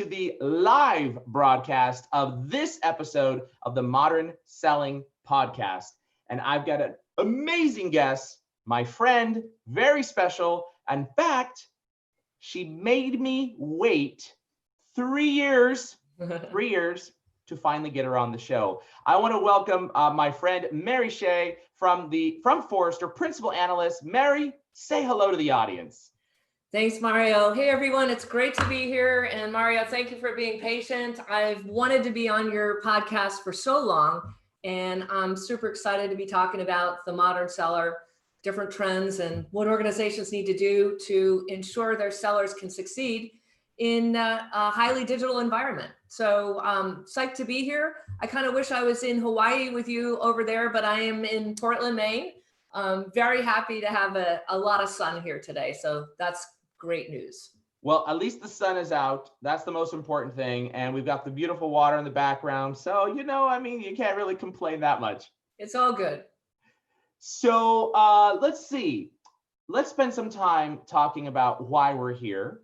to the live broadcast of this episode of the Modern Selling Podcast. And I've got an amazing guest, my friend, very special. In fact, she made me wait 3 years, 3 years to finally get her on the show. I want to welcome my friend, Mary Shea from Forrester, Principal Analyst. Mary, say hello to the audience. Thanks, Mario. Hey, everyone. It's great to be here. And Mario, thank you for being patient. I've wanted to be on your podcast for so long, and I'm super excited to be talking about the modern seller, different trends, and what organizations need to do to ensure their sellers can succeed in a highly digital environment. So psyched to be here. I kind of wish I was in Hawaii with you over there, but I am in Portland, Maine. I'm very happy to have a lot of sun here today. So that's great news. Well, at least the sun is out. That's the most important thing. And we've got the beautiful water in the background. So, you can't really complain that much. It's all good. So let's see. Let's spend some time talking about why we're here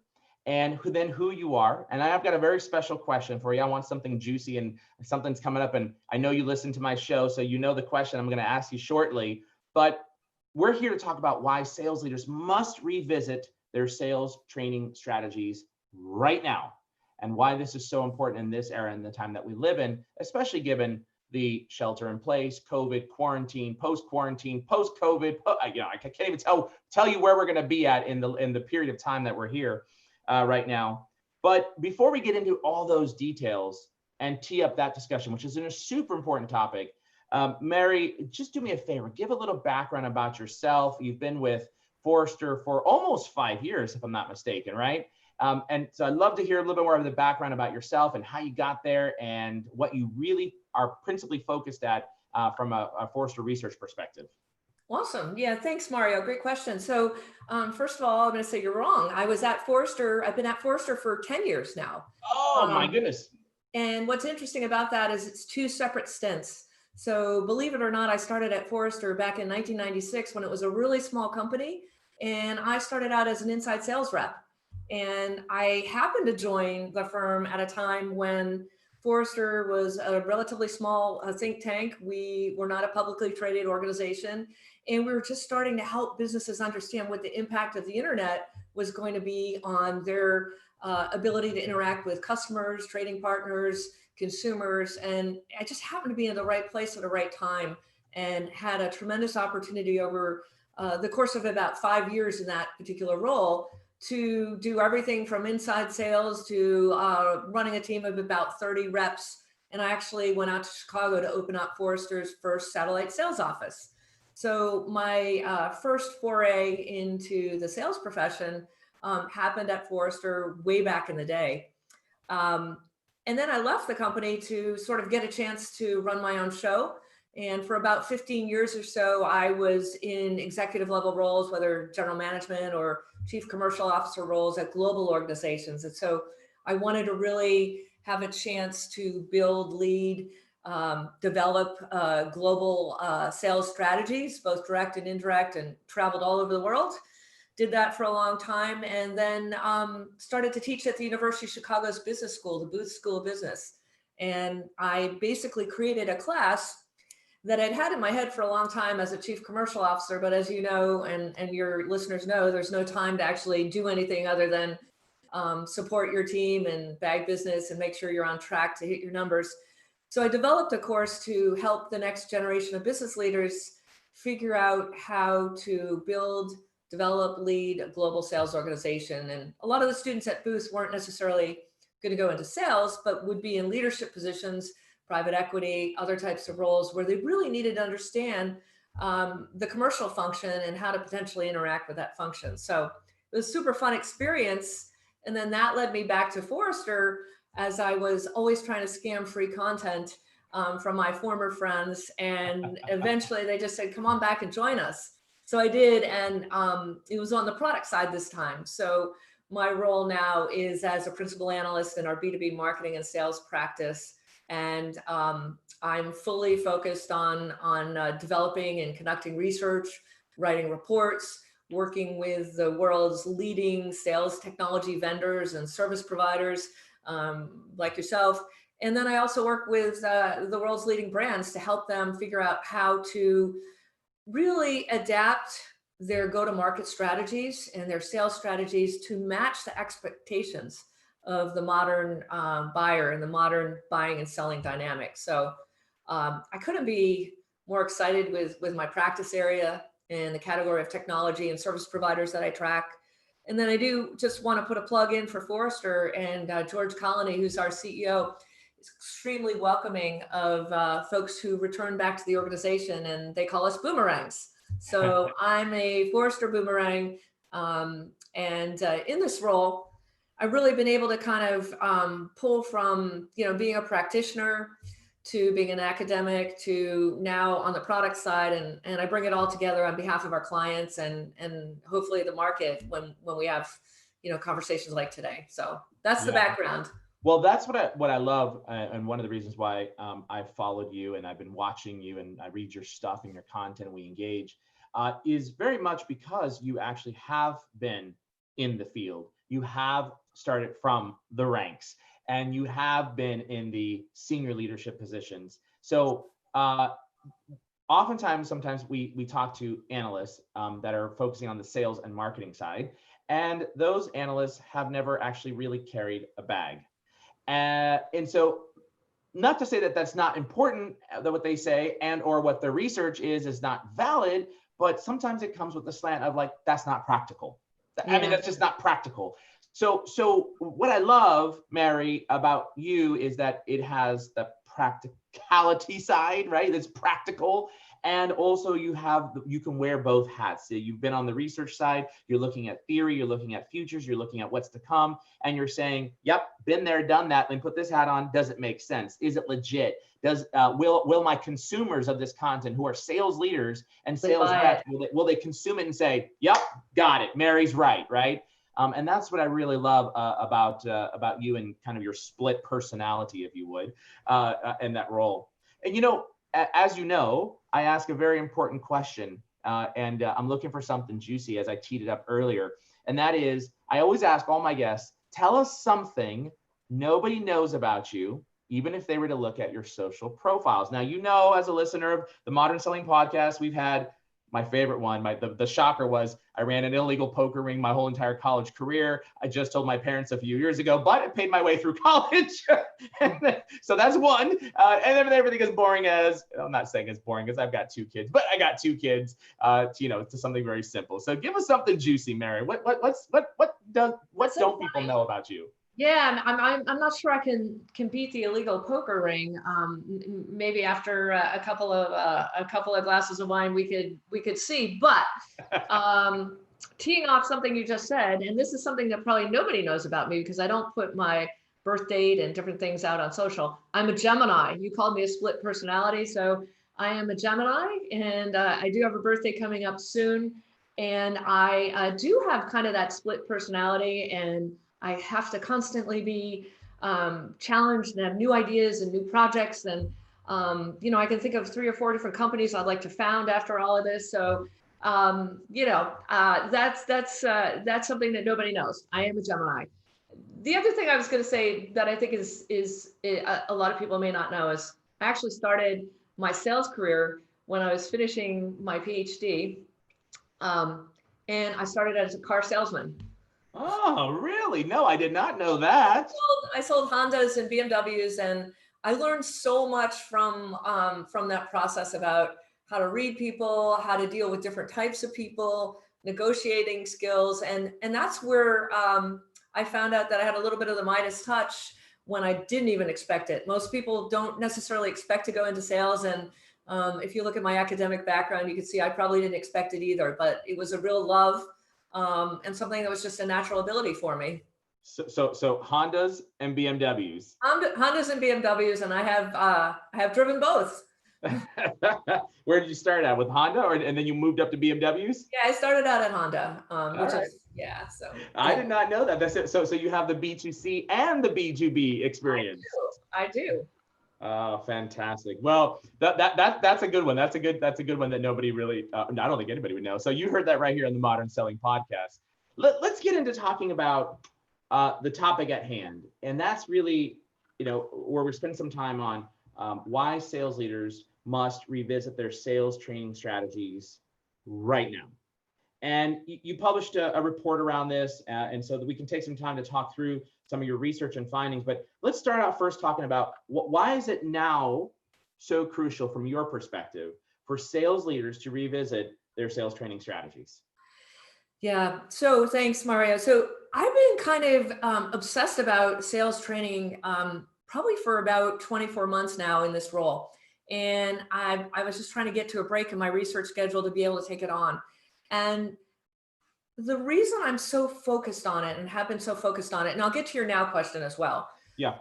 and who you are. And I've got a very special question for you. I want something juicy and something's coming up. And I know you listen to my show, so you know the question I'm going to ask you shortly. But we're here to talk about why sales leaders must revisit their sales training strategies right now, and why this is so important in this era and the time that we live in, especially given the shelter in place, COVID, quarantine, post-COVID. I can't even tell you where we're going to be at in the period of time that we're here right now. But before we get into all those details and tee up that discussion, which is a super important topic, Mary, just do me a favor, give a little background about yourself. You've been with Forrester for almost 5 years, if I'm not mistaken, right? And so I'd love to hear a little bit more of the background about yourself and how you got there and what you really are principally focused at from a Forrester research perspective. Awesome. Yeah, thanks, Mario. Great question. So first of all, I'm going to say you're wrong. I've been at Forrester for 10 years now. Oh, my goodness. And what's interesting about that is it's 2 separate stints. So believe it or not, I started at Forrester back in 1996 when it was a really small company. And I started out as an inside sales rep. And I happened to join the firm at a time when Forrester was a relatively small think tank. We were not a publicly traded organization. And we were just starting to help businesses understand what the impact of the internet was going to be on their ability to interact with customers, trading partners, consumers. And I just happened to be in the right place at the right time and had a tremendous opportunity over the course of about 5 years in that particular role to do everything from inside sales to running a team of about 30 reps. And I actually went out to Chicago to open up Forrester's first satellite sales office. So my first foray into the sales profession happened at Forrester way back in the day. And then I left the company to sort of get a chance to run my own show. And for about 15 years or so, I was in executive level roles, whether general management or chief commercial officer roles at global organizations. And so I wanted to really have a chance to build, lead, develop global sales strategies, both direct and indirect, and traveled all over the world. Did that for a long time, and then started to teach at the University of Chicago's Business School, the Booth School of Business. And I basically created a class that I'd had in my head for a long time as a chief commercial officer. But as you know, and your listeners know, there's no time to actually do anything other than support your team and bag business and make sure you're on track to hit your numbers. So I developed a course to help the next generation of business leaders figure out how to build, develop, lead a global sales organization. And a lot of the students at Booth weren't necessarily going to go into sales, but would be in leadership positions, private equity, other types of roles where they really needed to understand the commercial function and how to potentially interact with that function. So it was a super fun experience. And then that led me back to Forrester as I was always trying to scam free content from my former friends. And eventually they just said, come on back and join us. So I did, and it was on the product side this time. So my role now is as a principal analyst in our B2B marketing and sales practice. And I'm fully focused on developing and conducting research, writing reports, working with the world's leading sales technology vendors and service providers like yourself. And then I also work with the world's leading brands to help them figure out how to really adapt their go-to-market strategies and their sales strategies to match the expectations of the modern buyer and the modern buying and selling dynamic. So I couldn't be more excited with my practice area and the category of technology and service providers that I track. And then I do just want to put a plug in for Forrester, and George Colony, who's our CEO, is extremely welcoming of folks who return back to the organization, and they call us boomerangs. So I'm a Forrester boomerang. And in this role, I've really been able to kind of pull from, being a practitioner to being an academic to now on the product side. And I bring it all together on behalf of our clients and hopefully the market when we have, conversations like today. So that's the background. Well, that's what I love. And one of the reasons why I've followed you and I've been watching you and I read your stuff and your content, we engage, is very much because you actually have been in the field. You have started from the ranks and you have been in the senior leadership positions. So sometimes we talk to analysts that are focusing on the sales and marketing side, and those analysts have never actually really carried a bag. And so, not to say that that's not important, that what they say and or what their research is not valid, but sometimes it comes with the slant of like, that's not practical. I mean, that's just not practical. So what I love, Mary, about you is that it has the practicality side, right? It's practical. And also you can wear both hats. So you've been on the research side, you're looking at theory, you're looking at futures, you're looking at what's to come, and you're saying, yep, been there, done that, then put this hat on. Does it make sense? Is it legit? Will my consumers of this content who are sales leaders and sales reps, will they consume it and say, yep, got it, Mary's right? And that's what I really love about you and kind of your split personality, if you would, in that role. And as you know, I ask a very important question, and I'm looking for something juicy as I teed it up earlier. And that is, I always ask all my guests, tell us something nobody knows about you, even if they were to look at your social profiles. Now, as a listener of the Modern Selling Podcast, we've had my favorite one. The shocker was I ran an illegal poker ring my whole entire college career. I just told my parents a few years ago, but it paid my way through college. So that's one. And then everything is boring as, I'm not saying it's boring because I've got 2 kids, but I got 2 kids, to something very simple. So give us something juicy, Mary. What don't people know about you? Yeah, I'm not sure I can beat the illegal poker ring. Maybe after a couple of glasses of wine, we could see. But teeing off something you just said, and this is something that probably nobody knows about me because I don't put my birth date and different things out on social. I'm a Gemini. You called me a split personality, so I am a Gemini, and I do have a birthday coming up soon, and I do have kind of that split personality, and I have to constantly be challenged and have new ideas and new projects. And, I can think of 3 or 4 different companies I'd like to found after all of this. So, that's something that nobody knows. I am a Gemini. The other thing I was going to say that I think is a lot of people may not know is I actually started my sales career when I was finishing my PhD. And I started as a car salesman. Oh, really? No, I did not know that. I sold Hondas and BMWs, and I learned so much from that process about how to read people, how to deal with different types of people, negotiating skills, and that's where I found out that I had a little bit of the Midas touch when I didn't even expect it. Most people don't necessarily expect to go into sales, and if you look at my academic background, you can see I probably didn't expect it either, but it was a real love. And something that was just a natural ability for me. So Hondas and BMWs. Hondas and BMWs, and I have driven both. Where did you start at, with Honda, and then you moved up to BMWs? Yeah, I started out at Honda, So I did not know that. That's it. So you have the B2C and the B2B experience. I do. Oh, fantastic. Well, that's a good one. That's a good one that nobody really, I don't think anybody would know. So you heard that right here on the Modern Selling Podcast. Let's get into talking about the topic at hand. And that's really, where we spend some time on why sales leaders must revisit their sales training strategies right now. And you published a report around this, and so that we can take some time to talk through some of your research and findings. But let's start out first talking about why is it now so crucial from your perspective for sales leaders to revisit their sales training strategies? Yeah. So thanks, Mario. So I've been kind of obsessed about sales training probably for about 24 months now in this role. And I was just trying to get to a break in my research schedule to be able to take it on. And the reason I'm so focused on it and have been so focused on it, and I'll get to your now question as well, Yeah.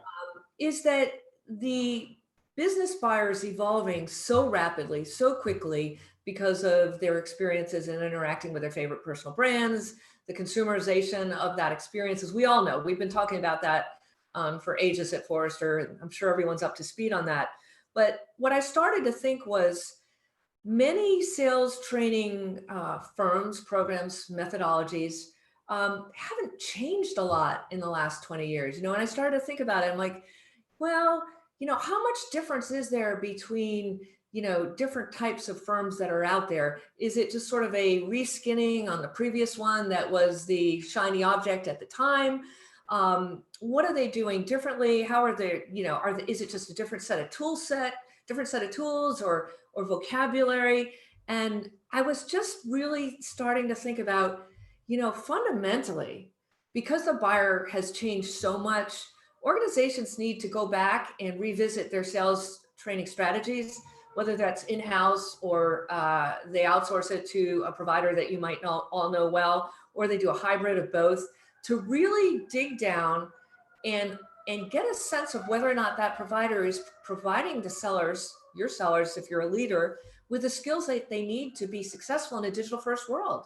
is that the business buyer is evolving so rapidly, so quickly because of their experiences in interacting with their favorite personal brands, the consumerization of that experience, as we all know. We've been talking about that for ages at Forrester. I'm sure everyone's up to speed on that. But what I started to think was many sales training firms, programs, methodologies haven't changed a lot in the last 20 years. And I started to think about it. I'm like, well, how much difference is there between, different types of firms that are out there? Is it just sort of a reskinning on the previous one that was the shiny object at the time? What are they doing differently? How are they, is it just a different set of different set of tools or vocabulary? And I was just really starting to think about, fundamentally, because the buyer has changed so much, organizations need to go back and revisit their sales training strategies, whether that's in-house or they outsource it to a provider that you might all know well, or they do a hybrid of both, to really dig down and get a sense of whether or not that provider is providing the sellers, your sellers, if you're a leader, with the skills that they need to be successful in a digital first world.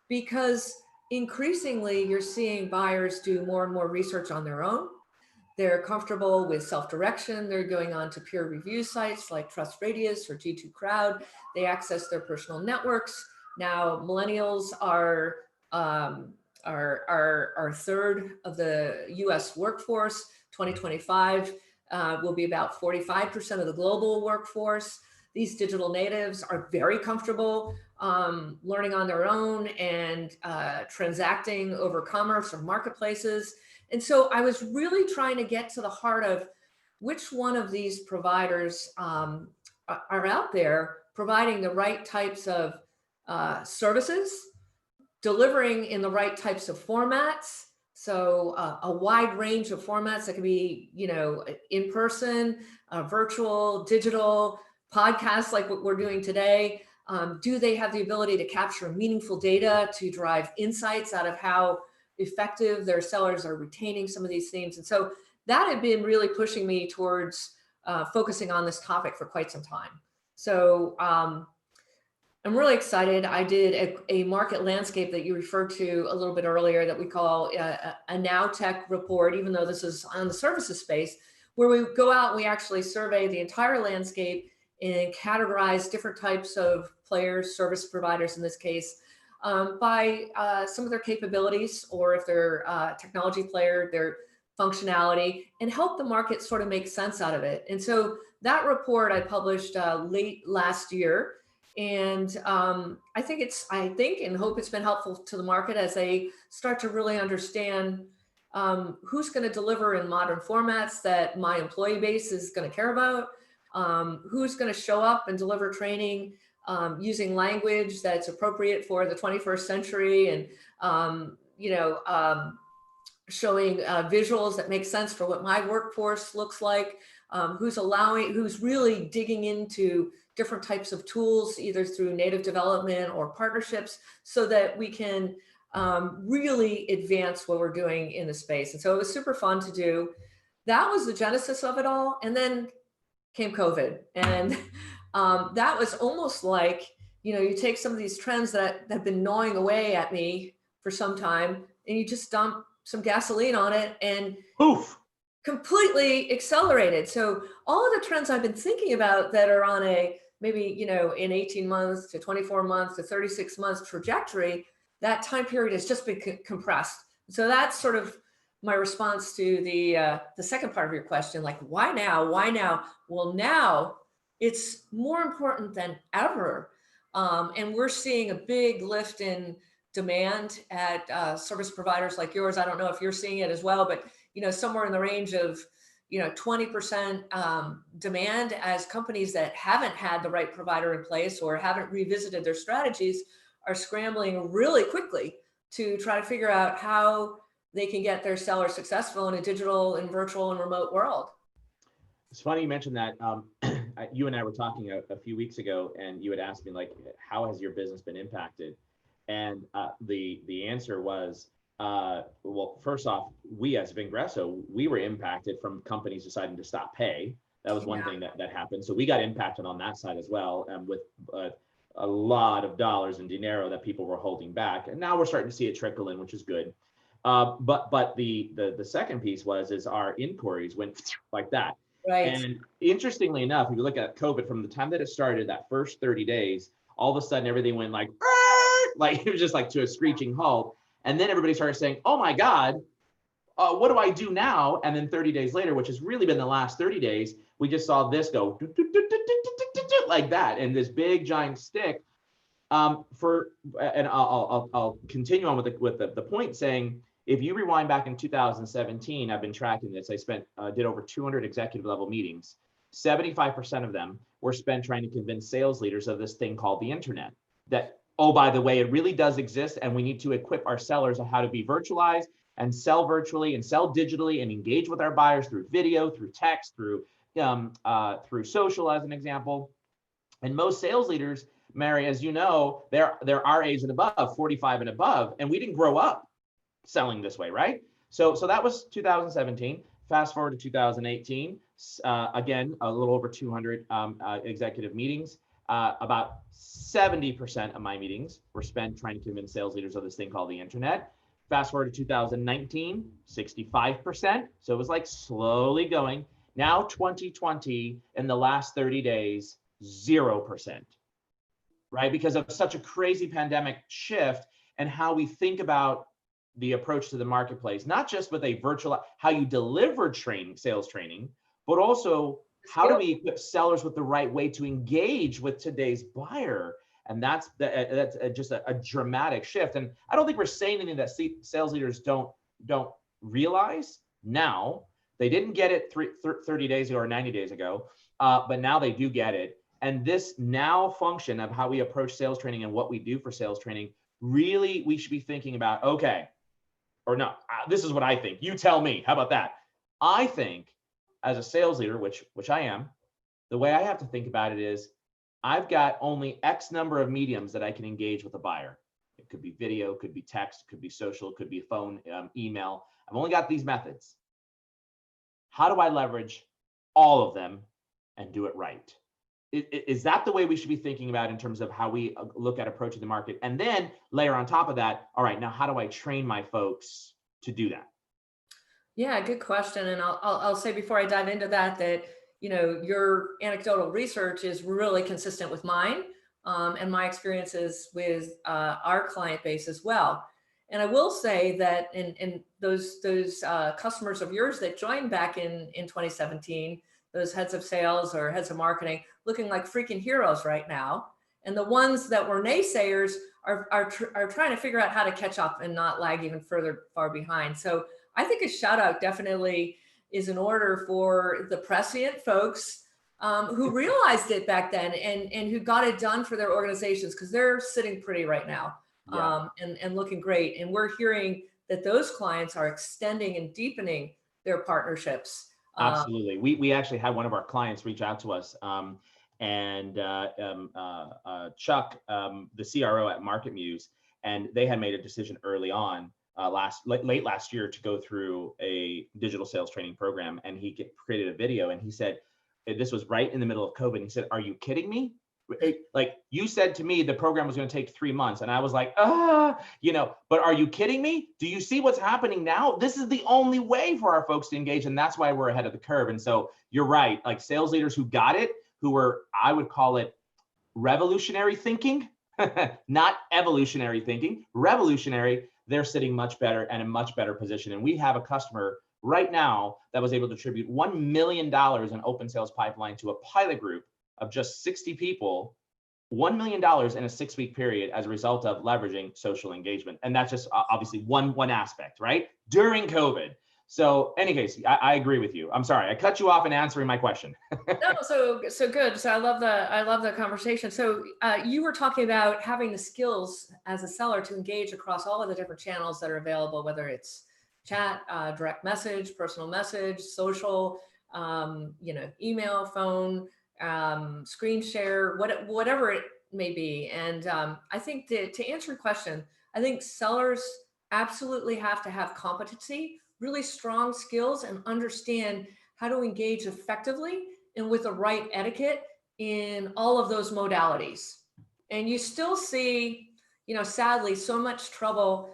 Because increasingly you're seeing buyers do more and more research on their own. They're comfortable with self-direction. They're going on to peer review sites like Trust Radius or G2 Crowd. They access their personal networks. Now, millennials are third of the US workforce. 2025 will be about 45% of the global workforce. These digital natives are very comfortable learning on their own and transacting over commerce or marketplaces. And so I was really trying to get to the heart of which one of these providers are out there providing the right types of services, delivering in the right types of formats. So a wide range of formats that can be, in person, virtual, digital, podcasts like what we're doing today. Do they have the ability to capture meaningful data to drive insights out of how effective their sellers are retaining some of these themes? And so that had been really pushing me towards focusing on this topic for quite some time. So I'm really excited. I did a market landscape that you referred to a little bit earlier that we call a Now Tech report, even though this is on the services space, where we go out and we actually survey the entire landscape and categorize different types of players, service providers in this case, by some of their capabilities, or if they're a technology player, their functionality, and help the market sort of make sense out of it. And so that report I published late last year. And I think and hope it's been helpful to the market as they start to really understand who's going to deliver in modern formats that my employee base is going to care about, who's going to show up and deliver training using language that's appropriate for the 21st century, and showing visuals that make sense for what my workforce looks like, who's really digging into different types of tools, either through native development or partnerships, so that we can really advance what we're doing in the space. And so it was super fun to do. That was the genesis of it all. And then came COVID. And that was almost like, you take some of these trends that have been gnawing away at me for some time, and you just dump some gasoline on it, and Oof. Completely accelerated. So all of the trends I've been thinking about that are on a maybe, in 18 months to 24 months to 36 months trajectory, that time period has just been compressed. So that's sort of my response to the second part of your question, like, why now? Why now? Well, now it's more important than ever. And we're seeing a big lift in demand at service providers like yours. I don't know if you're seeing it as well, but somewhere in the range of 20% demand, as companies that haven't had the right provider in place or haven't revisited their strategies are scrambling really quickly to try to figure out how they can get their sellers successful in a digital and virtual and remote world. It's funny you mentioned that. You and I were talking a few weeks ago, and you had asked me, like, how has your business been impacted? And the answer was, well, first off, we as Vengreso, we were impacted from companies deciding to stop pay. That was one thing that happened. So we got impacted on that side as well, with a lot of dollars in dinero that people were holding back. And now we're starting to see it trickle in, which is good. But the second piece is our inquiries went like that. Right. And interestingly enough, if you look at COVID, from the time that it started, that first 30 days, all of a sudden everything went like it was just like to a screeching halt. And then everybody started saying, oh my God, what do I do now? And then 30 days later, which has really been the last 30 days, we just saw this go like that, and this big giant stick. And I'll continue on with the point, saying, if you rewind back in 2017, I've been tracking this. I did over 200 executive level meetings. 75% of them were spent trying to convince sales leaders of this thing called the internet. That, oh, by the way, it really does exist, and we need to equip our sellers on how to be virtualized and sell virtually and sell digitally and engage with our buyers through video, through text, through social, as an example. And most sales leaders, Mary, as you know, they're our age and above, 45 and above, and we didn't grow up selling this way, right? So that was 2017. Fast forward to 2018, again, a little over 200 executive meetings. About 70% of my meetings were spent trying to convince sales leaders of this thing called the internet. Fast forward to 2019, 65%. So it was like slowly going. Now 2020, in the last 30 days, 0%, right? Because of such a crazy pandemic shift and how we think about the approach to the marketplace, not just with a virtual, how you deliver sales training, but also how do we equip sellers with the right way to engage with today's buyer? And that's just a dramatic shift. And I don't think we're saying anything that sales leaders don't realize now. They didn't get it 30 days ago or 90 days ago, but now they do get it. And this now function of how we approach sales training and what we do for sales training, really, we should be thinking about, okay, or no, this is what I think. You tell me, how about that? I think as a sales leader, which I am, the way I have to think about it is, I've got only X number of mediums that I can engage with a buyer. It could be video, could be text, could be social, could be phone, email. I've only got these methods. How do I leverage all of them and do it right? Is that the way we should be thinking about in terms of how we look at approaching the market? And then layer on top of that, all right, now how do I train my folks to do that? Yeah, good question. And I'll say before I dive into that your anecdotal research is really consistent with mine and my experiences with our client base as well. And I will say that in those customers of yours that joined back in 2017, those heads of sales or heads of marketing looking like freaking heroes right now. And the ones that were naysayers are trying to figure out how to catch up and not lag even far behind. So I think a shout out definitely is in order for the prescient folks who realized it back then and who got it done for their organizations, because they're sitting pretty right now. Yeah. And looking great. And we're hearing that those clients are extending and deepening their partnerships. Absolutely. We actually had one of our clients reach out to us, Chuck, the CRO at Market Muse, and they had made a decision early on, late last year, to go through a digital sales training program. And he created a video, and he said, this was right in the middle of COVID. And he said, are you kidding me? Like, you said to me the program was going to take 3 months, and I was like, but are you kidding me? Do you see what's happening now? This is the only way for our folks to engage, and that's why we're ahead of the curve. And so you're right, like sales leaders who got it, who were, I would call it revolutionary thinking, not evolutionary thinking, revolutionary. they're sitting much better and in much better position. And we have a customer right now that was able to attribute $1 million in open sales pipeline to a pilot group of just 60 people, $1 million in a 6-week period as a result of leveraging social engagement. And that's just obviously one aspect, right? During COVID. So in any case, I agree with you. I'm sorry, I cut you off in answering my question. No, so good. So I love the conversation. So you were talking about having the skills as a seller to engage across all of the different channels that are available, whether it's chat, direct message, personal message, social, email, phone, screen share, whatever it may be. And I think to answer your question, I think sellers absolutely have to have competency, really strong skills, and understand how to engage effectively and with the right etiquette in all of those modalities. And you still see, sadly, so much trouble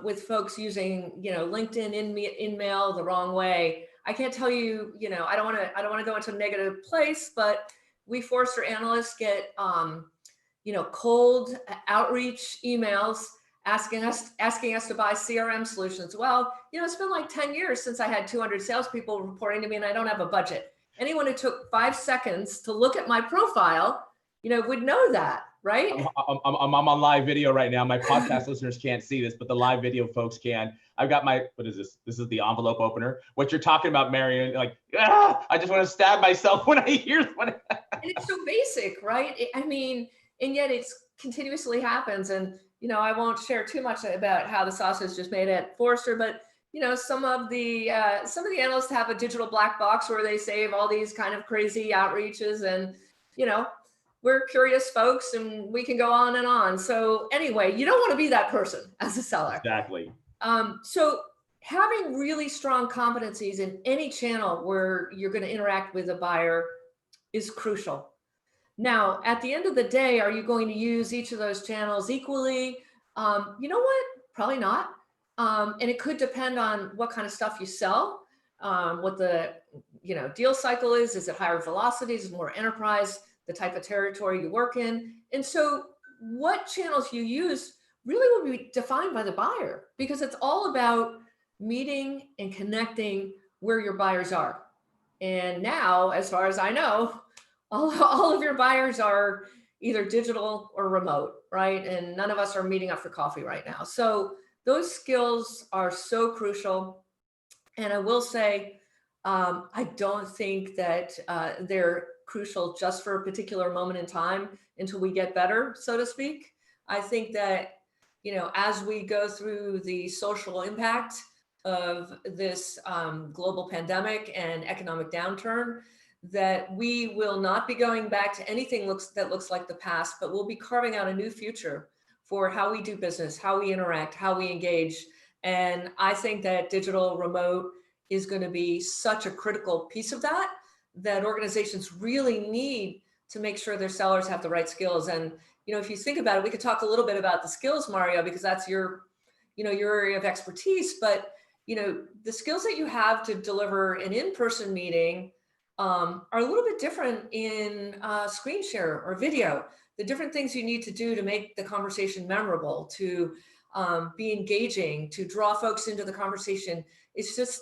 with folks using, LinkedIn in mail the wrong way. I can't tell you, I don't want to go into a negative place, but we Forrester analysts get, cold outreach emails asking us to buy CRM solutions. Well, it's been like 10 years since I had 200 salespeople reporting to me, and I don't have a budget. Anyone who took 5 seconds to look at my profile, would know that, right? I'm on live video right now. My podcast listeners can't see this, but the live video folks can. I've got what is this? This is the envelope opener. What you're talking about, Mary, like, I just want to stab myself when I hear when. And it's so basic, right? And yet it's continuously happens. And, I won't share too much about how the sausage is just made at Forrester, but some of the analysts have a digital black box where they save all these kind of crazy outreaches, and we're curious folks, and we can go on and on. So anyway, you don't want to be that person as a seller. Exactly. So having really strong competencies in any channel where you're going to interact with a buyer is crucial. Now, at the end of the day, are you going to use each of those channels equally? You know what? Probably not. And it could depend on what kind of stuff you sell, what the deal cycle is. Is it higher velocities, is it more enterprise, the type of territory you work in? And so what channels you use really will be defined by the buyer, because it's all about meeting and connecting where your buyers are. And now, as far as I know, all of your buyers are either digital or remote, right? And none of us are meeting up for coffee right now. So those skills are so crucial. And I will say, I don't think that they're crucial just for a particular moment in time until we get better, so to speak. I think that, as we go through the social impact of this global pandemic and economic downturn, that we will not be going back to anything that looks like the past, but we'll be carving out a new future for how we do business, how we interact, how we engage. And I think that digital remote is going to be such a critical piece of that organizations really need to make sure their sellers have the right skills. And, if you think about it, we could talk a little bit about the skills, Mario, because that's your area of expertise. But, the skills that you have to deliver an in-person meeting are a little bit different in screen share or video. The different things you need to do to make the conversation memorable, to be engaging, to draw folks into the conversation. It's just,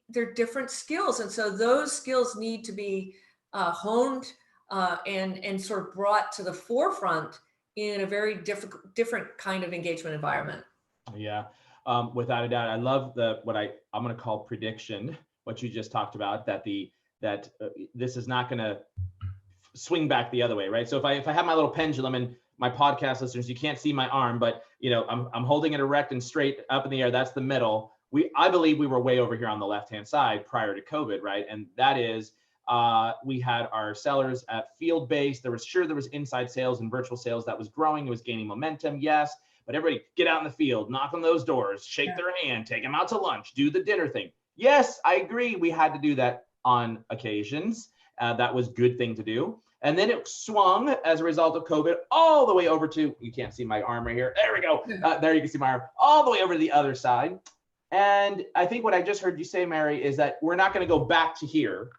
they're different skills. And so those skills need to be honed and sort of brought to the forefront in a very different kind of engagement environment. Yeah, without a doubt. I love what I'm going to call prediction, what you just talked about, that this is not going to swing back the other way, right? So if I have my little pendulum, and my podcast listeners, you can't see my arm, but I'm holding it erect and straight up in the air. That's the middle. I believe we were way over here on the left-hand side prior to COVID, right? And that is, we had our sellers at field-based. There was inside sales and virtual sales that was growing. It was gaining momentum, yes. But everybody get out in the field, knock on those doors, shake their hand, take them out to lunch, do the dinner thing. Yes, I agree. We had to do that on occasions. That was a good thing to do. And then it swung as a result of COVID all the way over to, you can't see my arm right here. There we go. There you can see my arm, all the way over to the other side. And I think what I just heard you say, Mary, is that we're not going to go back to here,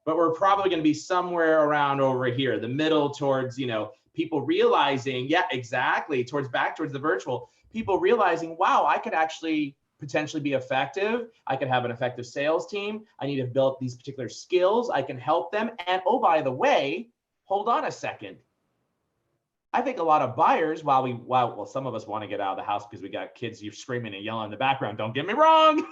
but we're probably going to be somewhere around over here, the middle towards, people realizing, yeah, exactly, towards the virtual, people realizing, wow, I could actually potentially be effective. I could have an effective sales team. I need to build these particular skills. I can help them. And oh, by the way, hold on a second. I think a lot of buyers, while some of us want to get out of the house because we got kids you're screaming and yelling in the background, don't get me wrong.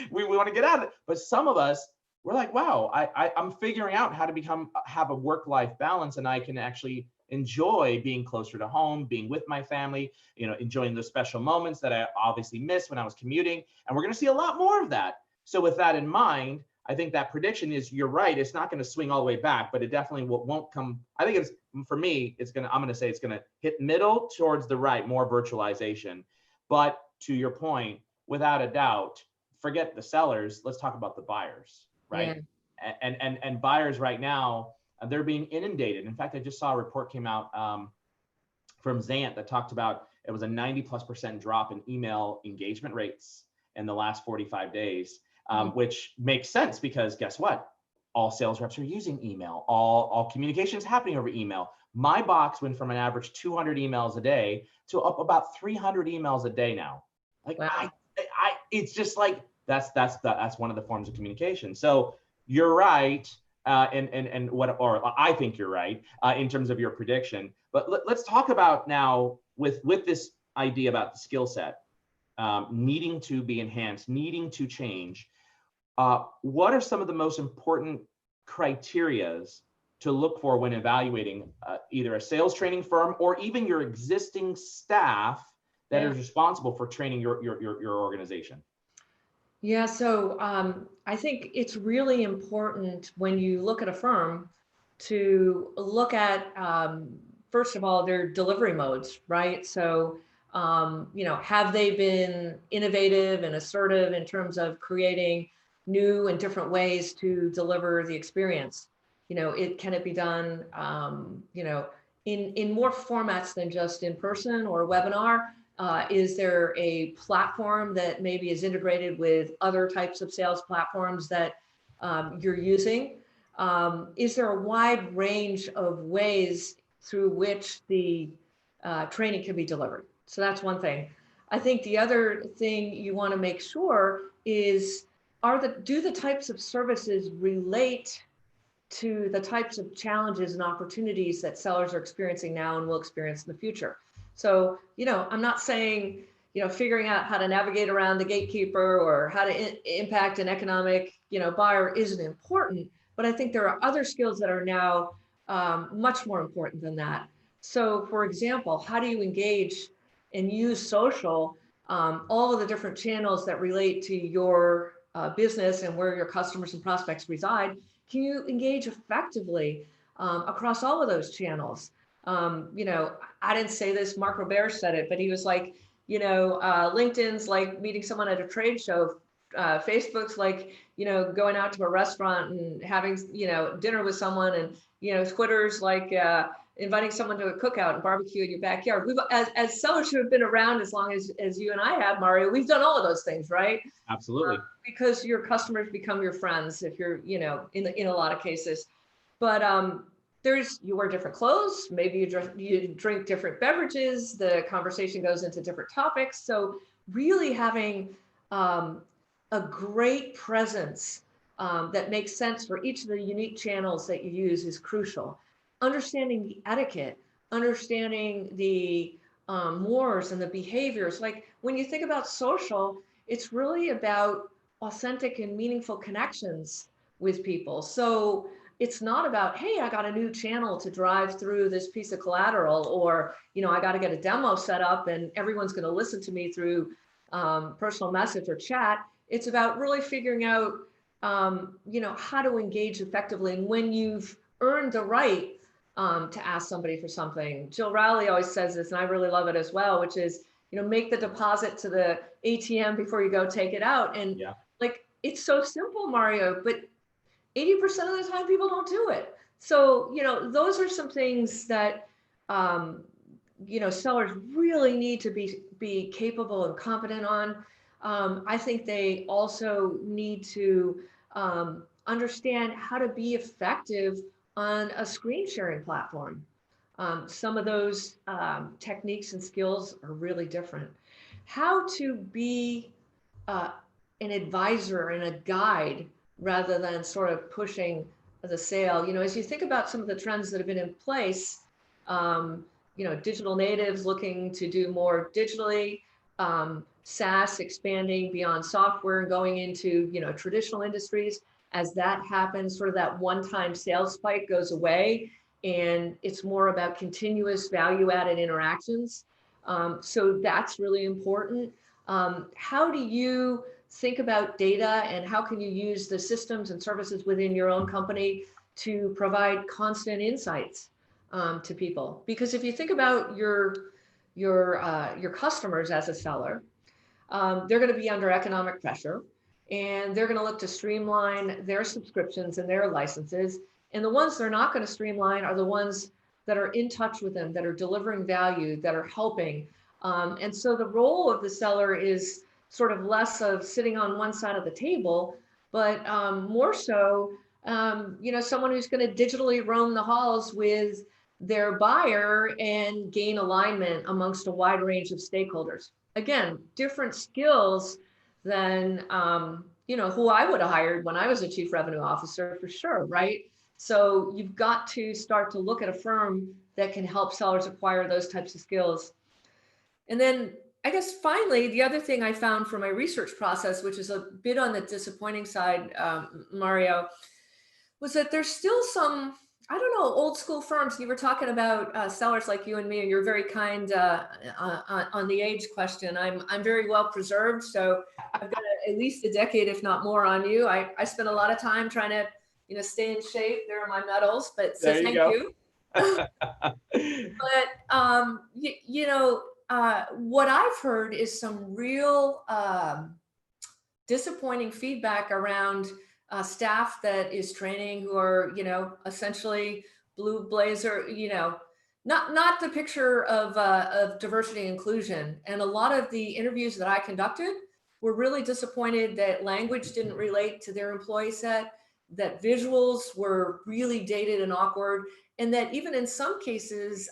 we want to get out of it. But some of us, we're like, wow, I'm figuring out how to have a work-life balance, and I can actually enjoy being closer to home, being with my family, enjoying those special moments that I obviously missed when I was commuting. And we're going to see a lot more of that. So with that in mind, I think that prediction is, you're right, it's not going to swing all the way back, but it definitely won't come. I think for me, I'm going to say it's going to hit middle towards the right, more virtualization. But to your point, without a doubt, forget the sellers, let's talk about the buyers, right? Yeah. And buyers right now, they're being inundated. In fact, I just saw a report came out from Zant that talked about it was a 90+% drop in email engagement rates in the last 45 days. Which makes sense, because guess what? All sales reps are using email. All communication is happening over email. My box went from an average 200 emails a day to up about 300 emails a day now. Like, wow. It's just like that's one of the forms of communication. So you're right, or I think you're right in terms of your prediction. But let's talk about now with this idea about the skill set needing to be enhanced, needing to change. What are some of the most important criterias to look for when evaluating either a sales training firm or even your existing staff that is responsible for training your organization? Yeah, so I think it's really important when you look at a firm to look at, first of all, their delivery modes, right? So, have they been innovative and assertive in terms of creating new and different ways to deliver the experience? Can it be done, in more formats than just in person or a webinar? Is there a platform that maybe is integrated with other types of sales platforms that you're using? Is there a wide range of ways through which the training can be delivered? So that's one thing. I think the other thing you want to make sure is, do the types of services relate to the types of challenges and opportunities that sellers are experiencing now and will experience in the future? So, I'm not saying, figuring out how to navigate around the gatekeeper or how to impact an economic, buyer isn't important, but I think there are other skills that are now much more important than that. So, for example, how do you engage and use social, all of the different channels that relate to your business and where your customers and prospects reside? Can you engage effectively across all of those channels? I didn't say this, Mark Robert said it, but he was like, LinkedIn's like meeting someone at a trade show. Facebook's like, going out to a restaurant and having, dinner with someone, and, Twitter's like inviting someone to a cookout and barbecue in your backyard. We've, as sellers who have been around as long as you and I have, Mario, we've done all of those things, right? Absolutely. Because your customers become your friends if you're, in a lot of cases. But you wear different clothes, maybe you drink different beverages, the conversation goes into different topics. So really having a great presence that makes sense for each of the unique channels that you use is crucial. Understanding the etiquette, understanding the mores and the behaviors. Like when you think about social, it's really about authentic and meaningful connections with people. So it's not about, hey, I got a new channel to drive through this piece of collateral, or, I got to get a demo set up and everyone's going to listen to me through personal message or chat. It's about really figuring out, how to engage effectively. And when you've earned the right to ask somebody for something, Jill Rowley always says this, and I really love it as well, which is, make the deposit to the ATM before you go take it out. And like, it's so simple, Mario, but 80% of the time people don't do it. So, those are some things that, sellers really need to be capable and competent on. I think they also need to understand how to be effective on a screen sharing platform. Some of those techniques and skills are really different. How to be an advisor and a guide rather than sort of pushing the sale. As you think about some of the trends that have been in place, digital natives looking to do more digitally, SaaS expanding beyond software and going into, traditional industries. As that happens, sort of that one-time sales spike goes away, and it's more about continuous value-added interactions. So that's really important. How do you think about data, and how can you use the systems and services within your own company to provide constant insights to people? Because if you think about your customers as a seller, they're going to be under economic pressure, and they're going to look to streamline their subscriptions and their licenses. And the ones they're not going to streamline are the ones that are in touch with them, that are delivering value, that are helping. And so the role of the seller is sort of less of sitting on one side of the table, but more so, someone who's going to digitally roam the halls with their buyer and gain alignment amongst a wide range of stakeholders. Again, different skills than, who I would have hired when I was a chief revenue officer, for sure, right? So you've got to start to look at a firm that can help sellers acquire those types of skills. And then I guess finally, the other thing I found from my research process, which is a bit on the disappointing side, Mario, was that there's still some, I don't know, old school firms. You were talking about sellers like you and me, and you're very kind on the age question. I'm very well preserved, so I've got at least a decade, if not more, on you. I spent a lot of time trying to, stay in shape. There are my medals, but so thank you. But what I've heard is some real disappointing feedback around staff that is training, who are, essentially blue blazer, not the picture of diversity and inclusion. And a lot of the interviews that I conducted were really disappointed that language didn't relate to their employee set, that visuals were really dated and awkward, and that even in some cases,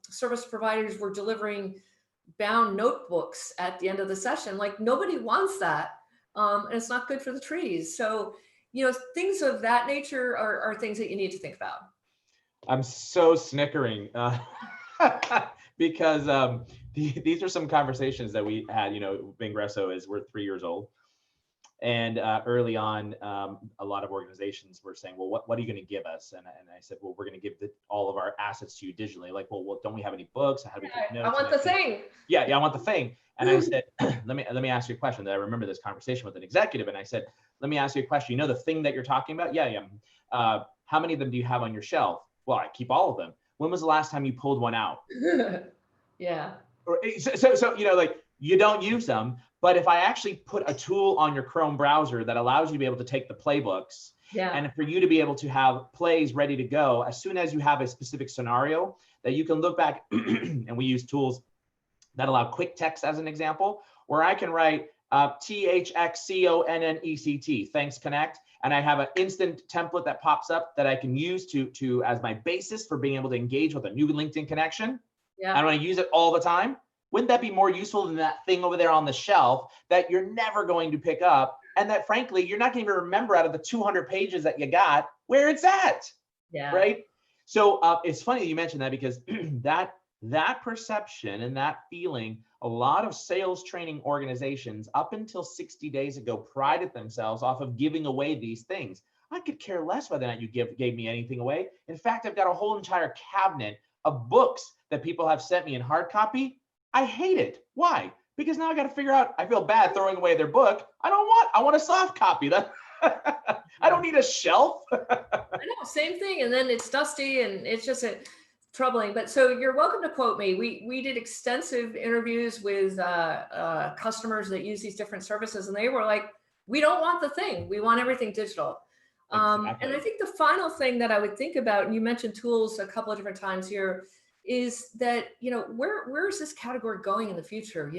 service providers were delivering bound notebooks at the end of the session. Like, nobody wants that. And it's not good for the trees. So, things of that nature are things that you need to think about. I'm so snickering because these are some conversations that we had. Vengreso we're 3 years old. And early on, a lot of organizations were saying, well, what are you going to give us? And I said, well, we're going to give all of our assets to you digitally. Like, well, don't we have any books? How do we take notes? I want the thing. Yeah, I want the thing. And I said, let me ask you a question. That I remember this conversation with an executive, and I said, let me ask you a question. The thing that you're talking about? Yeah. How many of them do you have on your shelf? Well, I keep all of them. When was the last time you pulled one out? Yeah. So like, you don't use them. But if I actually put a tool on your Chrome browser that allows you to be able to take the playbooks, and for you to be able to have plays ready to go as soon as you have a specific scenario, that you can look back, and we use tools that allow quick text as an example, where I can write THXCONNECT, thanks connect, and I have an instant template that pops up that I can use to as my basis for being able to engage with a new LinkedIn connection. Yeah. I want to use it all the time. Wouldn't that be more useful than that thing over there on the shelf that you're never going to pick up, and that frankly you're not going to even remember out of the 200 pages that you got where it's at? Yeah. Right. So it's funny that you mentioned that, because that perception and that feeling, a lot of sales training organizations up until 60 days ago prided themselves off of giving away these things. I could care less whether or not you gave me anything away. In fact, I've got a whole entire cabinet of books that people have sent me in hard copy. I hate it. Why? Because now I got to figure out, I feel bad throwing away their book. I want a soft copy. That I don't need a shelf. I know, same thing. And then it's dusty and it's just troubling. But so you're welcome to quote me. We did extensive interviews with customers that use these different services, and they were like, we don't want the thing. We want everything digital. Exactly. And I think the final thing that I would think about, and you mentioned tools a couple of different times here, is that, where is this category going in the future?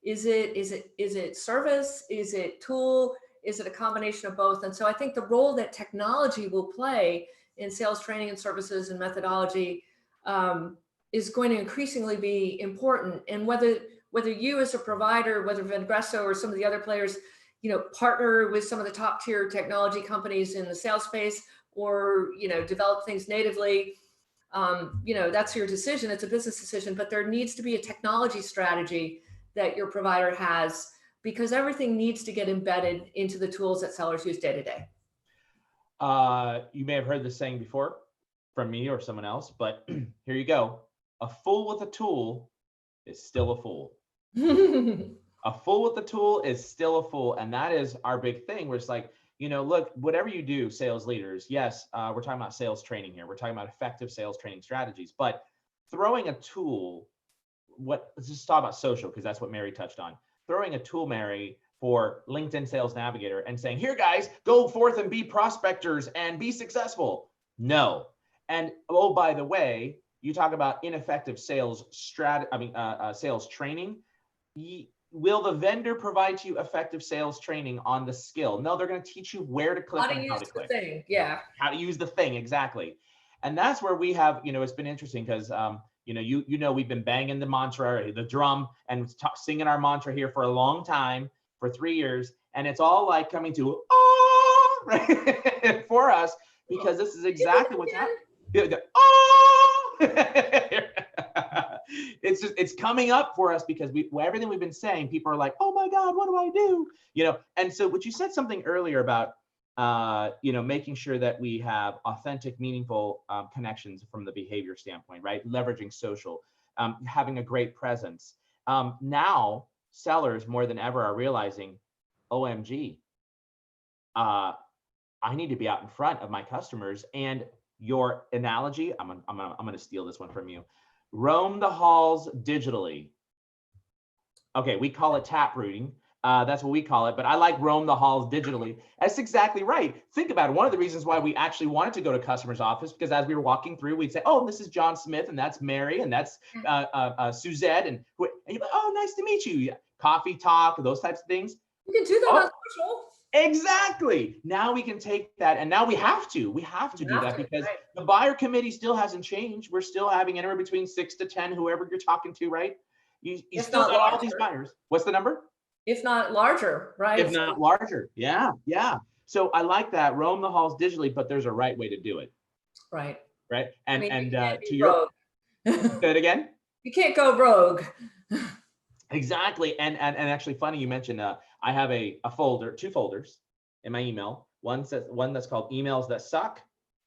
Is it service? Is it tool? Is it a combination of both? And so I think the role that technology will play in sales training and services and methodology is going to increasingly be important. And whether you as a provider, whether Vengreso or some of the other players, partner with some of the top tier technology companies in the sales space, or, develop things natively, that's your decision. It's a business decision, but there needs to be a technology strategy that your provider has, because everything needs to get embedded into the tools that sellers use day to day. You may have heard this saying before from me or someone else, but here you go. A fool with a tool is still a fool. A fool with a tool is still a fool. And that is our big thing. Where it's like, look, whatever you do, sales leaders, yes, we're talking about sales training here. We're talking about effective sales training strategies, but throwing a tool, let's just talk about social, because that's what Mary touched on. Throwing a tool, Mary, for LinkedIn Sales Navigator and saying, here guys, go forth and be prospectors and be successful. No. And oh, by the way, you talk about ineffective sales sales training. Will the vendor provide you effective sales training on the skill? No, they're going to teach you where to click and how to click. Thing. Yeah. How to use the thing, exactly. And that's where we have, it's been interesting because, we've been banging the mantra, the drum, and singing our mantra here for a long time, for 3 years. And it's all like coming to, oh, right? For us, because this is exactly what's happening. It's coming up for us because everything we've been saying, people are like, oh my God, what do I do? And so what you said something earlier about, making sure that we have authentic, meaningful connections from the behavior standpoint, right? Leveraging social, having a great presence. Now, sellers more than ever are realizing, OMG, I need to be out in front of my customers. And your analogy, I'm gonna steal this one from you. Roam the halls digitally. Okay, we call it tap rooting. That's what we call it, but I like roam the halls digitally. That's exactly right. Think about it. One of the reasons why we actually wanted to go to customer's office, because as we were walking through, we'd say, oh, this is John Smith, and that's Mary, and that's Suzette, and you're like, oh, nice to meet you. Coffee talk, those types of things. You can do that on social. Exactly. Now we can take that, and now we have to do that because the buyer committee still hasn't changed. We're still having anywhere between 6 to 10, whoever you're talking to, right? You still got all these buyers. What's the number? If not larger, right? If not larger. Yeah. So I like that. Roam the halls digitally, but there's a right way to do it. Right. Right. And to your say it again. You can't go rogue. Exactly. And actually funny you mentioned I have two folders in my email. One that's called emails that suck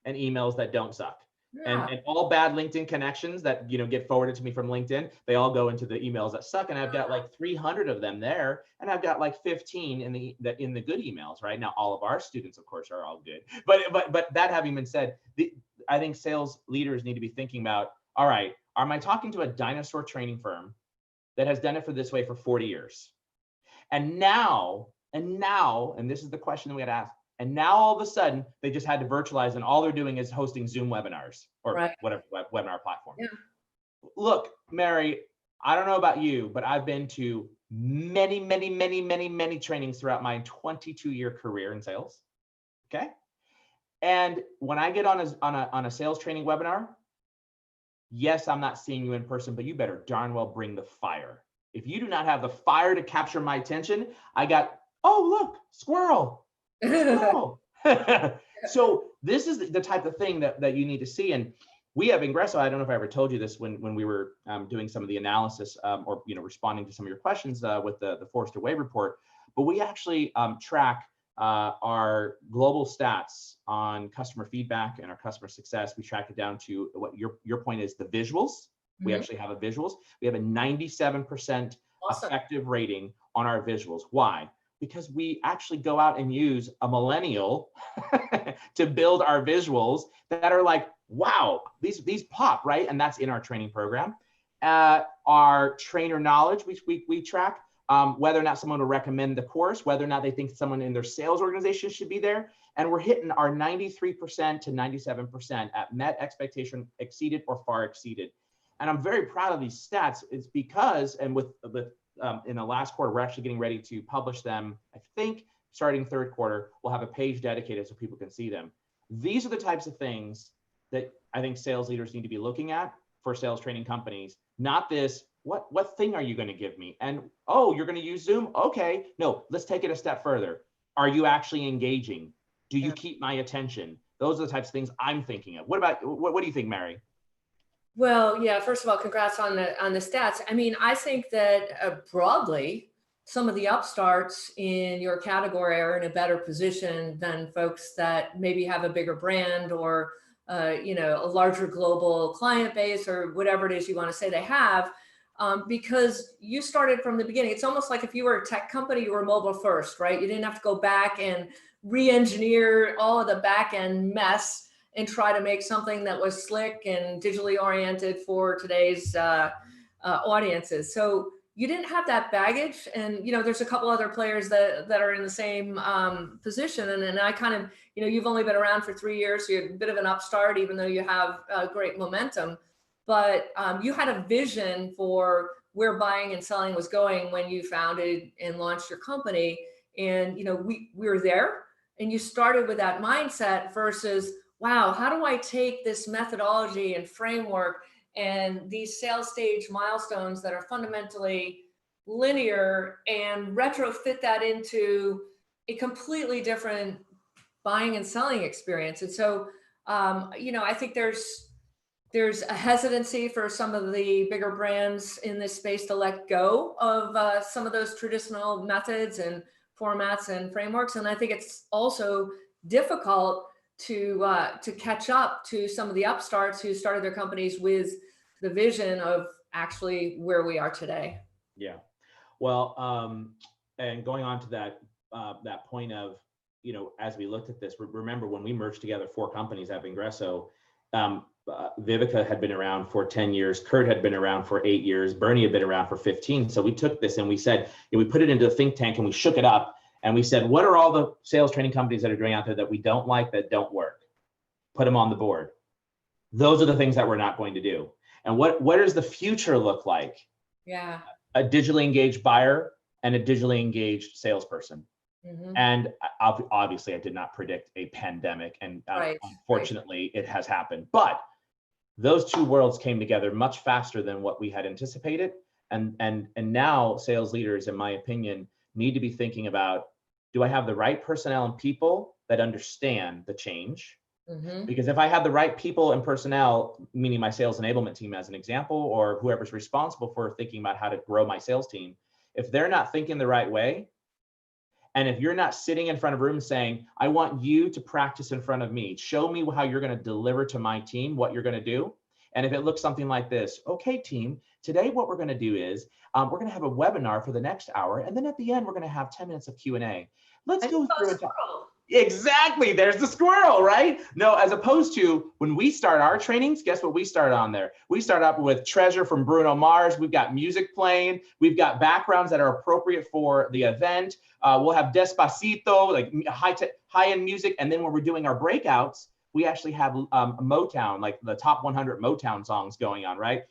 and emails that don't suck. Yeah. And all bad LinkedIn connections that get forwarded to me from LinkedIn, they all go into the emails that suck. And I've got like 300 of them there, and I've got like 15 in the good emails. Right now, all of our students, of course, are all good. But that having been said, I think sales leaders need to be thinking about, all right, am I talking to a dinosaur training firm that has done it this way for 40 years? And now, and this is the question that we got to ask. And now all of a sudden, they just had to virtualize, and all they're doing is hosting Zoom webinars or whatever webinar platform. Yeah. Look, Mary, I don't know about you, but I've been to many trainings throughout my 22-year career in sales. Okay. And when I get on a sales training webinar, yes, I'm not seeing you in person, but you better darn well bring the fire. If you do not have the fire to capture my attention, oh, look, squirrel. So this is the type of thing that you need to see. And we have Vengreso. I don't know if I ever told you this when we were doing some of the analysis or responding to some of your questions with the Forrester Wave report, but we actually track our global stats on customer feedback and our customer success. We track it down to what your point is, the visuals. Mm-hmm. We actually have visuals. We have a 97% effective rating on our visuals. Why? Because we actually go out and use a millennial to build our visuals that are like, wow, these pop, right? And that's in our training program. Our trainer knowledge, we track whether or not someone will recommend the course, whether or not they think someone in their sales organization should be there. And we're hitting our 93% to 97% at met, expectation, exceeded, or far exceeded. And I'm very proud of these stats. It's because, and with in the last quarter, we're actually getting ready to publish them. I think starting third quarter, we'll have a page dedicated so people can see them. These are the types of things that I think sales leaders need to be looking at. for sales training companies, not this, what thing are you going to give me? And, oh, you're going to use Zoom? Okay. No, let's take it a step further. Are you actually engaging? Do you keep my attention? Those are the types of things I'm thinking of. What do you think, Mary? Well, yeah, first of all, congrats on the stats. I mean, I think that broadly, some of the upstarts in your category are in a better position than folks that maybe have a bigger brand or a larger global client base or whatever it is you want to say they have, because you started from the beginning. It's almost like if you were a tech company, you were mobile first, right? You didn't have to go back and re-engineer all of the back end mess and try to make something that was slick and digitally oriented for today's audiences. So you didn't have that baggage. And, there's a couple other players that are in the same position. And I kind of, you've only been around for 3 years, so you're a bit of an upstart, even though you have great momentum. But you had a vision for where buying and selling was going when you founded and launched your company. And, we were there, and you started with that mindset versus, wow, how do I take this methodology and framework and these sales stage milestones that are fundamentally linear and retrofit that into a completely different buying and selling experience? And so, I think there's a hesitancy for some of the bigger brands in this space to let go of some of those traditional methods and formats and frameworks. And I think it's also difficult to catch up to some of the upstarts who started their companies with the vision of actually where we are today. Yeah. Well, and going on to that point of, as we looked at this, remember when we merged together 4 companies at Vengreso, Vivica had been around for 10 years, Kurt had been around for 8 years, Bernie had been around for 15. So we took this and we said, we put it into a think tank and we shook it up. And we said, what are all the sales training companies that are doing out there that we don't like, that don't work? Put them on the board. Those are the things that we're not going to do. And what does the future look like? Yeah. A digitally engaged buyer and a digitally engaged salesperson. Mm-hmm. And obviously I did not predict a pandemic, and unfortunately it has happened. But those two worlds came together much faster than what we had anticipated. And now sales leaders, in my opinion, need to be thinking about, do I have the right personnel and people that understand the change? Mm-hmm. Because if I have the right people and personnel, meaning my sales enablement team as an example, or whoever's responsible for thinking about how to grow my sales team, if they're not thinking the right way, and if you're not sitting in front of a room saying, I want you to practice in front of me, show me how you're going to deliver to my team, what you're going to do. And if it looks something like this, okay, team, today what we're going to do is we're going to have a webinar for the next hour. And then at the end, we're going to have 10 minutes of Q&A. Let's go through it. Exactly. There's the squirrel, right? No, as opposed to when we start our trainings, guess what we start on there? We start up with Treasure from Bruno Mars. We've got music playing. We've got backgrounds that are appropriate for the event. We'll have Despacito, like high-end music. And then when we're doing our breakouts, we actually have Motown, like the top 100 Motown songs going on, right?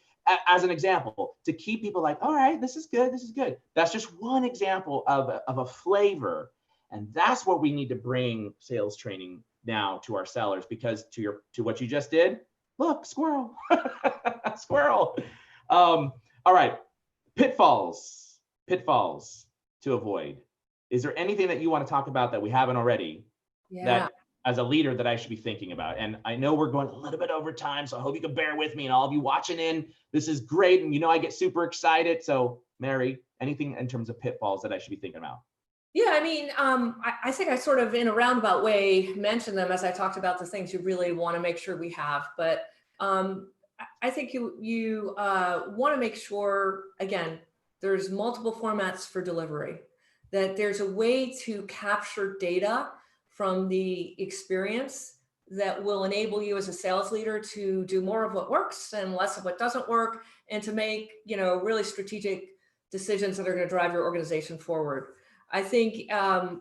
As an example, to keep people like, all right, this is good, this is good. That's just one example of a flavor. And that's what we need to bring sales training now to our sellers, because to what you just did, look, squirrel, squirrel. All right, pitfalls to avoid. Is there anything that you want to talk about that we haven't already? Yeah. That as a leader that I should be thinking about? And I know we're going a little bit over time, so I hope you can bear with me, and all of you watching in. This is great, and I get super excited. So Mary, anything in terms of pitfalls that I should be thinking about? Yeah, I mean, I think I sort of in a roundabout way mentioned them as I talked about the things you really want to make sure we have. But I think you want to make sure, again, there's multiple formats for delivery, that there's a way to capture data from the experience that will enable you as a sales leader to do more of what works and less of what doesn't work, and to make, really strategic decisions that are going to drive your organization forward. I think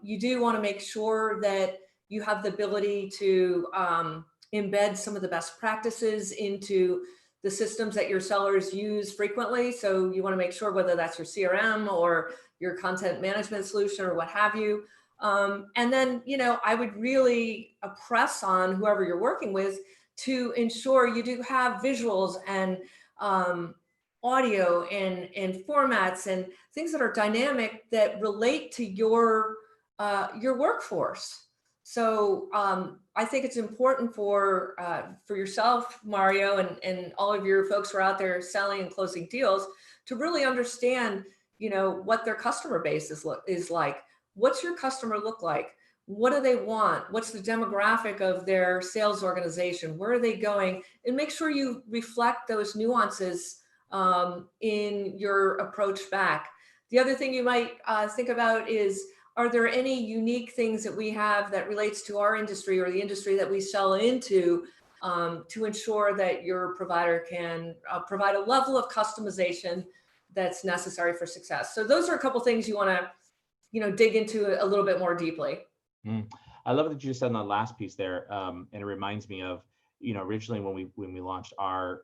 you do want to make sure that you have the ability to embed some of the best practices into the systems that your sellers use frequently. So you want to make sure, whether that's your CRM or your content management solution or what have you. And then, I would really press on whoever you're working with to ensure you do have visuals and audio and formats and things that are dynamic that relate to your workforce. So I think it's important for yourself, Mario, and all of your folks who are out there selling and closing deals to really understand, what their customer base is like. What's your customer look like? What do they want? What's the demographic of their sales organization? Where are they going? And make sure you reflect those nuances in your approach back. The other thing you might think about is, are there any unique things that we have that relates to our industry or the industry that we sell into, to ensure that your provider can provide a level of customization that's necessary for success? So those are a couple things you want to, dig into a little bit more deeply. I love that you just said on the last piece there, and it reminds me of, originally when we launched our,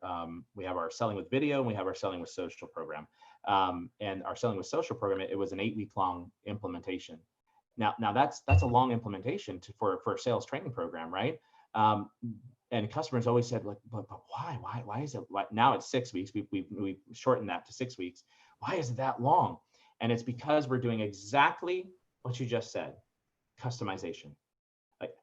we have our selling with video and we have our selling with social program. And our selling with social program, it was an 8-week long implementation. Now that's a long implementation for a sales training program, right? And customers always said, like, but why is it like now it's 6 weeks? We shortened that to 6 weeks. Why is it that long? And it's because we're doing exactly what you just said, customization. Like,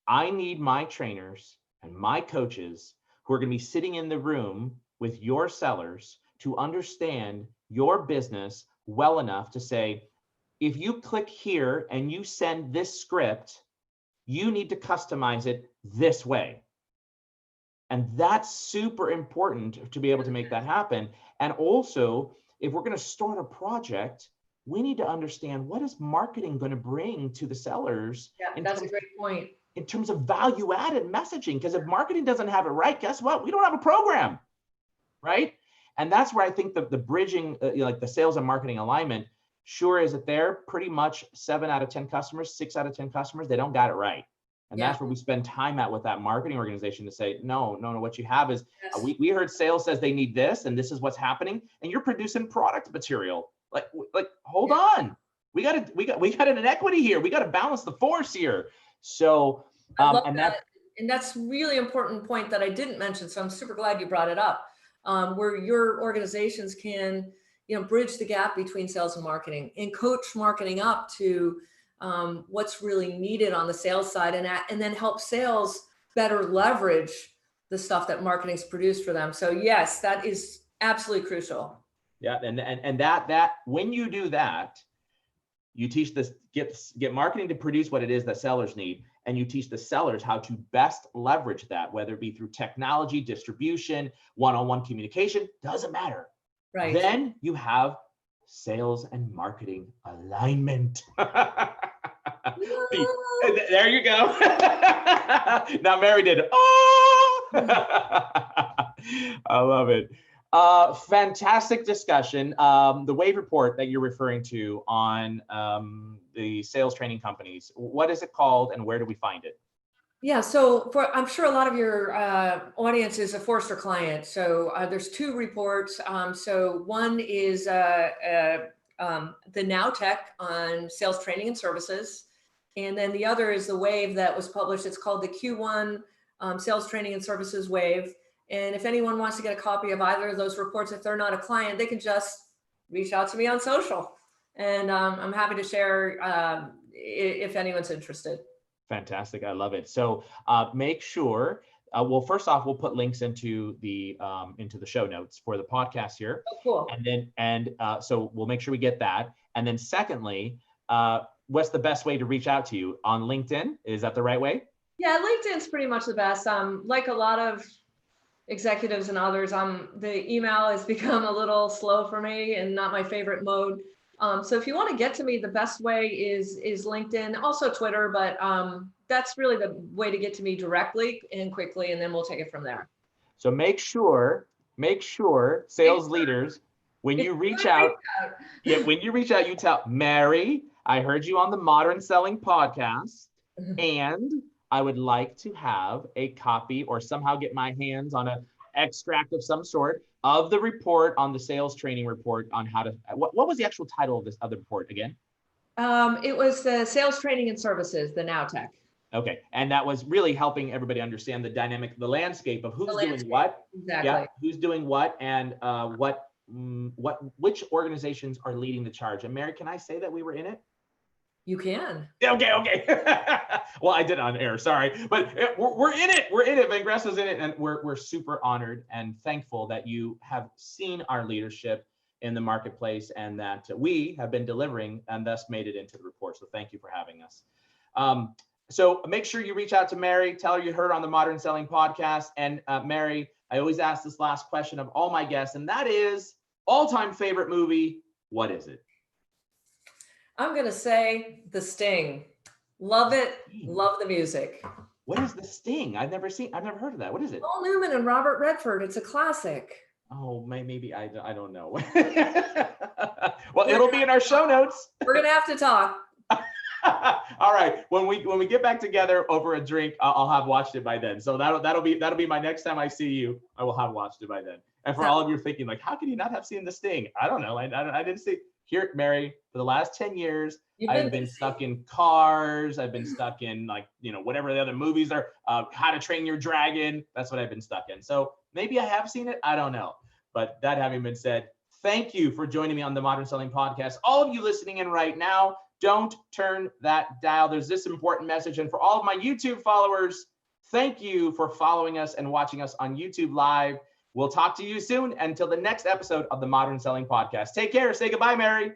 I need my trainers and my coaches who are going to be sitting in the room with your sellers to understand your business well enough to say, if you click here and you send this script, you need to customize it this way. And that's super important to be able to make that happen. And also, if we're going to start a project, we need to understand, what is marketing going to bring to the sellers? Yeah, that's a great point. In terms of value added messaging, because if marketing doesn't have it right, guess what? We don't have a program, right? And that's where I think the bridging, like the sales and marketing alignment, sure is that they're pretty much 7 out of 10 customers, 6 out of 10 customers, they don't got it right. And that's where we spend time at with that marketing organization to say, no, what you have is, we heard sales says they need this, and this is what's happening, and you're producing product material. Like hold on, we got an inequity here. We got to balance the force here. So, and that's really important point that I didn't mention. So I'm super glad you brought it up, where your organizations can, bridge the gap between sales and marketing and coach marketing up to what's really needed on the sales side, and then help sales better leverage the stuff that marketing's produced for them. So yes, that is absolutely crucial. Yeah, and that when you do that, you teach this, get marketing to produce what it is that sellers need, and you teach the sellers how to best leverage that, whether it be through technology, distribution, one-on-one communication, doesn't matter. Right. Then you have sales and marketing alignment. There you go. Now Mary did. Oh, I love it. Fantastic discussion. The WAVE report that you're referring to on the sales training companies, what is it called and where do we find it? Yeah, so I'm sure a lot of your audience is a Forrester client. So there's 2 reports. So one is the Now Tech on sales training and services. And then the other is the WAVE that was published. It's called the Q1 Sales Training and Services WAVE. And if anyone wants to get a copy of either of those reports, if they're not a client, they can just reach out to me on social. And I'm happy to share if anyone's interested. Fantastic. I love it. So make sure, well, first off, we'll put links into the show notes for the podcast here. Oh, cool. And so we'll make sure we get that. And then secondly, what's the best way to reach out to you? On LinkedIn? Is that the right way? Yeah, LinkedIn's pretty much the best. Like a lot of executives and others, the email has become a little slow for me and not my favorite mode. So if you want to get to me, the best way is LinkedIn, also Twitter, but that's really the way to get to me directly and quickly, and then we'll take it from there. So make sure sales leaders, when you reach out, you tell Mary, I heard you on the Modern Selling podcast, and I would like to have a copy or somehow get my hands on an extract of some sort of the report on the sales training report on how to, what was the actual title of this other report again? It was the Sales Training and Services, the Now Tech. Okay. And that was really helping everybody understand the dynamic, the landscape of who's doing what. Exactly. Yeah, who's doing what, and which organizations are leading the charge. And Mary, can I say that we were in it? You can. Okay. Well, I did on air, sorry, but we're in it. We're in it. Vengreso's in it, and we're super honored and thankful that you have seen our leadership in the marketplace and that we have been delivering and thus made it into the report. So thank you for having us. So make sure you reach out to Mary, tell her you heard on the Modern Selling Podcast. And Mary, I always ask this last question of all my guests, and that is all-time favorite movie. What is it? I'm going to say The Sting. Love it. Love the music. What is The Sting? I've never heard of that. What is it? Paul Newman and Robert Redford. It's a classic. Oh, maybe I don't know. Well, it'll be in our show notes. We're going to have to talk. All right. When we get back together over a drink, I'll have watched it by then. So that'll be my next time I see you. I will have watched it by then. And for all of you thinking like, how could you not have seen The Sting? I don't know. I didn't see here, Mary. For the last 10 years, I've been stuck in Cars. I've been stuck in whatever the other movies are. How to Train Your Dragon. That's what I've been stuck in. So maybe I have seen it. I don't know. But that having been said, thank you for joining me on the Modern Selling Podcast. All of you listening in right now, don't turn that dial. There's this important message. And for all of my YouTube followers, thank you for following us and watching us on YouTube Live. We'll talk to you soon. Until the next episode of the Modern Selling Podcast. Take care. Say goodbye, Mary.